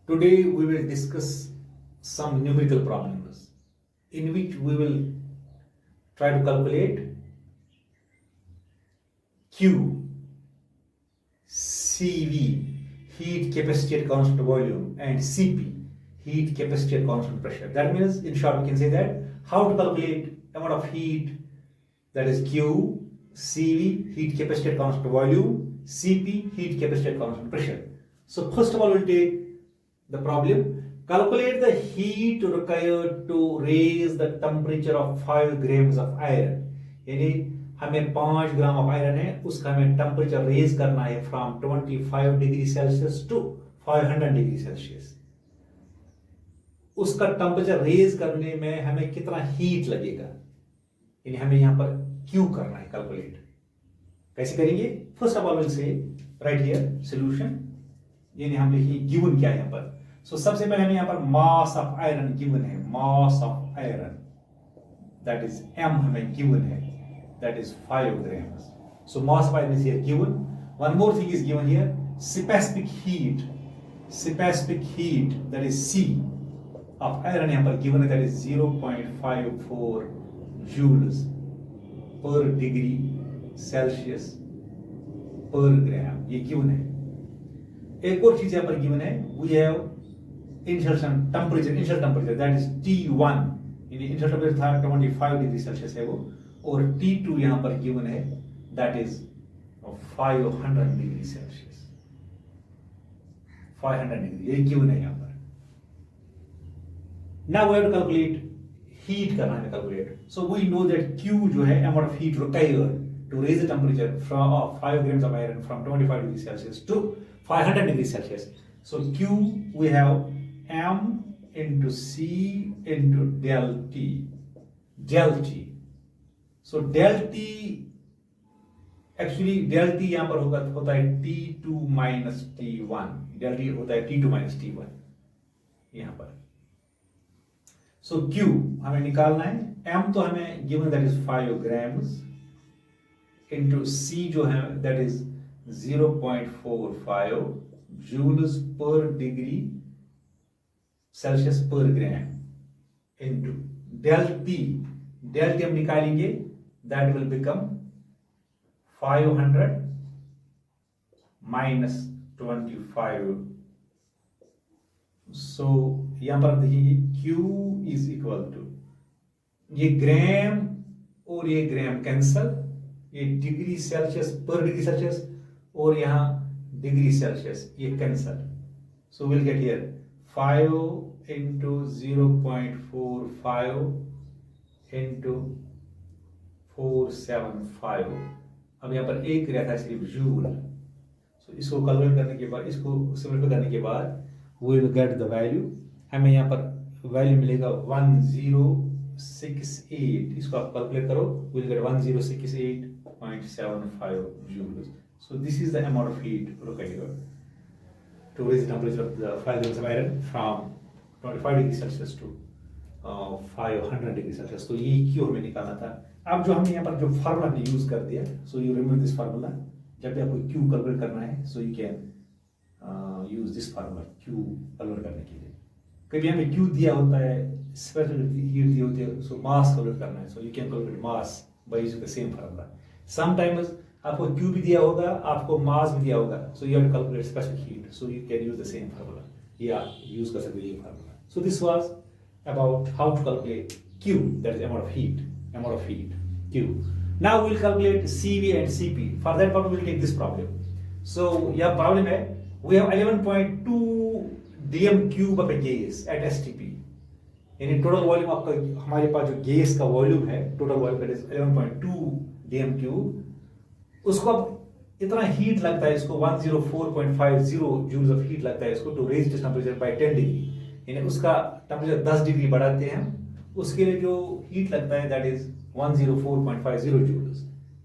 Today we will discuss some numerical problems in which we will try to calculate Q, CV, heat capacity at constant volume, and Cp, heat capacity at constant pressure. That means, in short, we can say that how to calculate amount of heat, that is Q, Cv, heat capacity at constant volume, Cp, heat capacity at constant pressure. So first of all, we'll take the problem. Calculate the heat required to raise the temperature of 5 grams of iron. यानी हमें 5 gram of iron है, उसका हमें temperature raise करना है from 25 degree Celsius to 500 degree Celsius. उसका temperature raise करने में हमें कितना हीट लगेगा, यानी हमें यहां पर क्यू करना है कैलकुलेट. कैसे करेंगे? First of all will say right here solution, यानी हम लिखिए गिवन क्या है यहां पर. सो सबसे पहले हमें यहां पर मास ऑफ आयरन गिवन है, mass of iron that is m हमें गिवन है, that is 5 grams. So mass of iron is here given. One more thing is given here, specific heat that is C of iron यहाँ पर given है, that is 0.54 joules per degree Celsius per gram. ये given है. एक और चीज यहाँ पर given है, we have initial temperature that is T1. initial temperature था 25 डिग्री सेल्सियस है वो, और T2 यहां पर गिवन है, that is 500 degree Celsius. 500 degree ये गिवन है यहां पर. Now we have to calculate heat करना है calculate. So we know that Q जो है amount of heat required to raise the temperature from 5 grams of iron from 25 degree Celsius to 500 degree Celsius. So Q we have m into C into del T. So del T actually del T यहां पर होता है T2 minus T1. del T होता है T2 minus T1 यहां पर. So Q हमें निकालना है, M तो हमें given that is 5 grams into C जो है that is 0.45 joules per degree Celsius per gram into del T हम निकालेंगे, that will become 500 minus 25. so यहां पर देखिए Q is equal to, ये ग्राम और ये ग्राम कैंसल, ये डिग्री सेल्सियस पर डिग्री सेल्सियस और यहां डिग्री सेल्सियस ये cancel. so we'll get here 5 into 0.45 into 475. अब यहाँ पर एक रहता है सिर्फ जूल. सो इसको कैलकुलेट करने के बाद, इसको सिम्प्लीफाई करने के बाद we will get the value. हमें यहाँ पर वैल्यू मिलेगा 1068. इसको आप कैलकुलेट करो, we will get 1068.75 joules. So this is the amount of heat required to raise the temperature of the 5 grams of iron from 25 degree Celsius to 500 degree Celsius. तो ये क्यों हमें निकालना था. अब जो हमने यहाँ पर जो फार्मूला हमने यूज कर दिया, so you remember this formula. जब भी आपको क्यू कैलकुलेट करना है, so you can use this formula Q calculate करने के लिए. कभी हमें क्यू दिया होता है, स्पेशल हीट दी होती है, सो मास कैलकुलेट करना है, so you can calculate mass by using the same formula. Sometimes आपको क्यू भी दिया होगा, आपको मास भी दिया होगा, so you have to calculate specific heat, so you can use the same formula. या यूज कर सकते ये formula. So this was about how to calculate Q, that is amount of heat, Q. Now we will calculate CV and CP. For that problem we will take this problem. So यह problem है, we have 11.2 dm cube of a gas at STP. यानी total volume आपका, हमारे पास जो gas का volume है, total volume that is 11.2 dm cube. उसको अब इतना हीट लगता है, इसको 104.50 joules ऑफ हीट लगता है इसको to raise this temperature by 10 degree. यानी उसका टेम्परेचर 10 डिग्री बढ़ाते हैं हम, उसके लिए जो हीट लगता है that is 104.50 joules.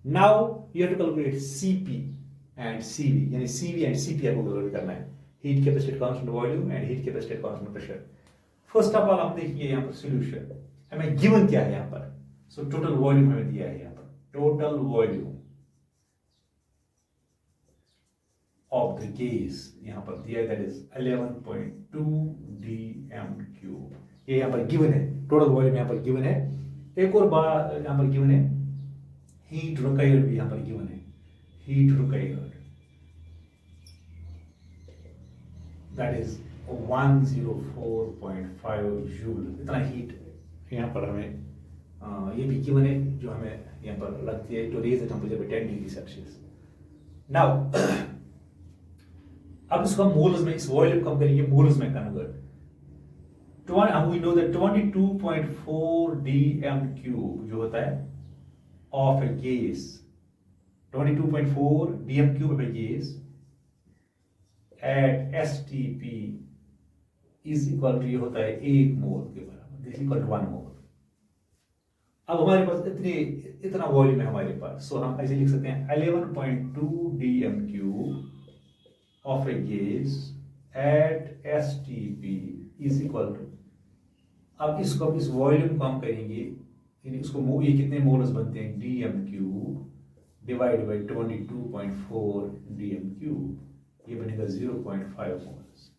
Now you have to calculate Cp and Cv, यानी Cv एंड Cp आपको कैलकुलेट करना है, heat capacity at constant volume and heat capacity at constant pressure. First of all आप देखिए यहाँ पर सॉल्यूशन हमें गिवन क्या है यहाँ पर. सो टोटल वॉल्यूम हमें दिया है यहाँ पर, total volume of the gas यहाँ पर दिया है, दैट इज 11.2 dm3। ये यहाँ पर गिवन है, टोटल वॉल्यूम यहाँ पर गिवन है। एक और बात यहाँ पर गिवन है, हीट रिक्वायर्ड भी यहाँ पर गिवन है, heat required that is 104.5 joule. इतना हीट यहाँ पर हमें ये भी गिवन है जो हमें यहाँ पर लगती है to raise the temperature by 10 degree Celsius. Now अब इसको हम मोल्स में, इस वॉल्यूम को हम करेंगे मोल्स में convert. We know that 22.4 dm3 जो होता है of a gas, 22.4 dm3 of a gas at STP is equal to, ये होता है 1 मोल के बराबर, दिस इक्वल टू 1 मोल। अब हमारे पास इतना वॉल्यूम है हमारे पास, सो हम ऐसे लिख सकते हैं 11.2 dm3 of a gas at STP is equal to, अब इसको इस वॉल्यूम को हम करेंगे, इसको ये कितने मोल्स बनते हैं, dm3 डिवाइड बाई 22.4 dm3, ये बनेगा 0.5 moles.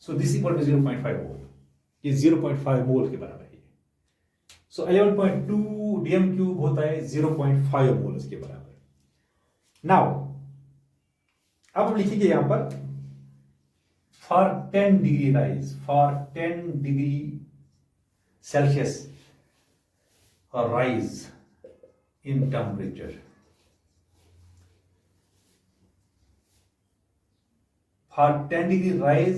So this equal to 0.5 mole, ये 0.5 मोल के बराबर है। सो 11.2 dm3 होता है 0.5 मोल्स के बराबर। नाउ अब हम लिखेंगे यहां पर for 10 degree rise, for 10 degree Celsius rise in temperature, for 10 degree rise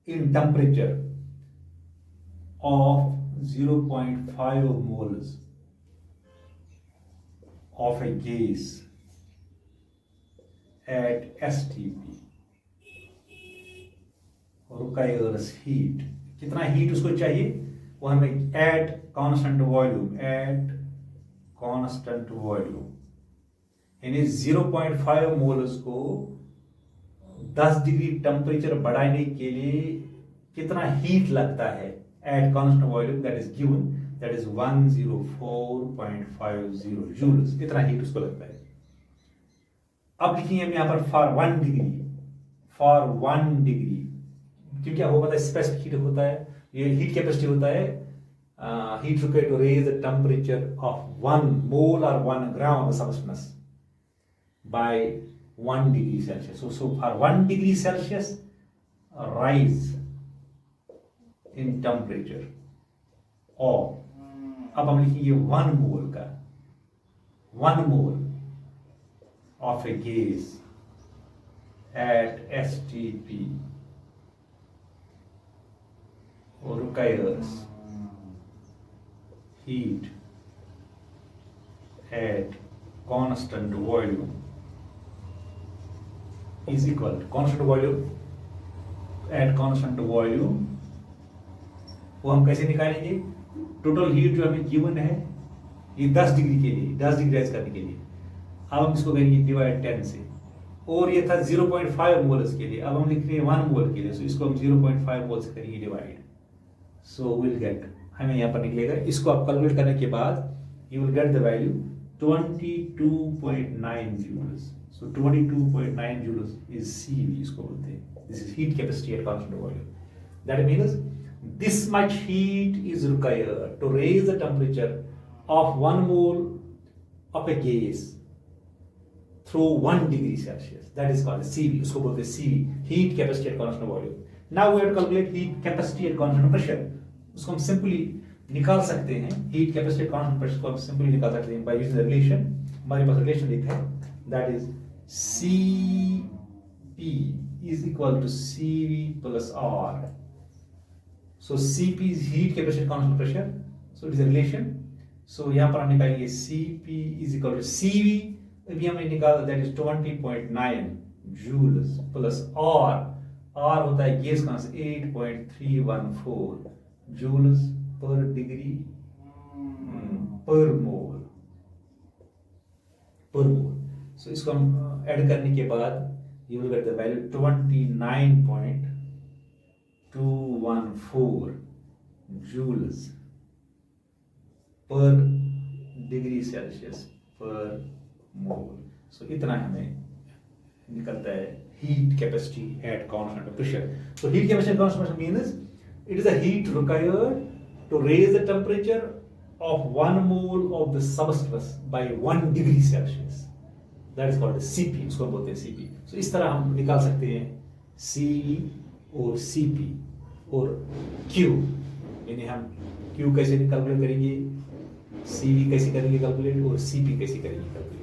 in temperature of 0.5 moles of a gas at STP requires heat। कितना हीट उसको चाहिए, वो हमें eight constant volume, eight constant volume यानी 0.5 मोल्स को 10 degree temperature बढ़ाने के लिए कितना हीट लगता है at constant volume, that is given, that is 104.50 joules, इतना हीट उसको लगता है। अब लिखेंगे हम यहाँ पर फॉर 1 डिग्री, फॉर 1 डिग्री, क्योंकि आपको पता है स्पेसिफिक हीट होता है, ये हीट कैपेसिटी होता है, heat required to raise the temperature of 1 mole और 1 gram of substance by 1 degree Celsius. So for 1 degree Celsius rise in temperature, और अब हम लिखेंगे 1 मोल का, 1 mole of a gas at STP requires heat at constant volume is equal to constant volume, at constant volume वो हम कैसे निकालेंगे, total heat जो हमें गिवन है ये 10 डिग्री के लिए, 10 डिग्री राइज करने के लिए, अब हम इसको करेंगे डिवाइड 10 से, और ये था 0.5 मोल्स के लिए, अब हम लिख रहे हैं 1 मोल के लिए, सो इसको हम 0.5 मोल से करेंगे डिवाइड, सो विल गेट, हमें यहाँ पर निकलेगा, इसको आप कैलकुलेट करने के बाद you will get the value 22.9 joules. So 22.9 joules is CV, इसको बोलते हैं, this is heat capacity at constant volume. That means this much heat is required to raise the temperature of 1 mole of a gas through 1 degree Celsius. That is called CV. उसको बोलते हैं CV, heat capacity at constant volume. Now we have to calculate heat capacity at constant pressure. उसको हम simply निकाल सकते हैं, heat capacity at constant pressure को हम simply निकाल सकते हैं by using the relation। हमारे पास relation लिखा है, that is CP is equal to CV plus R। So Cp is heat capacity constant pressure, so it is a relation। So यहाँ पर हम निकालेंगे Cp is equal to CV, अभी हमने निकाला that is 20.9 joules plus R होता है gas का 8.314 joules per degree per mole। So इसको हम ऐड करने के बाद you will get the value 29.214 joules per degree Celsius per mole। So इतना हमें निकलता है heat capacity at constant pressure. So heat capacity at constant pressure means it is the heat required to raise the temperature of 1 mole of the substance by 1 degree Celsius. That is called Cp. इसको हम बोलते हैं Cp. So इस तरह हम निकाल सकते हैं Cv और Cp और Q. यानी हम Q कैसे कैलकुलेट करेंगे, Cv कैसे करेंगे कैलकुलेट और Cp कैसे करेंगे कैलकुलेट.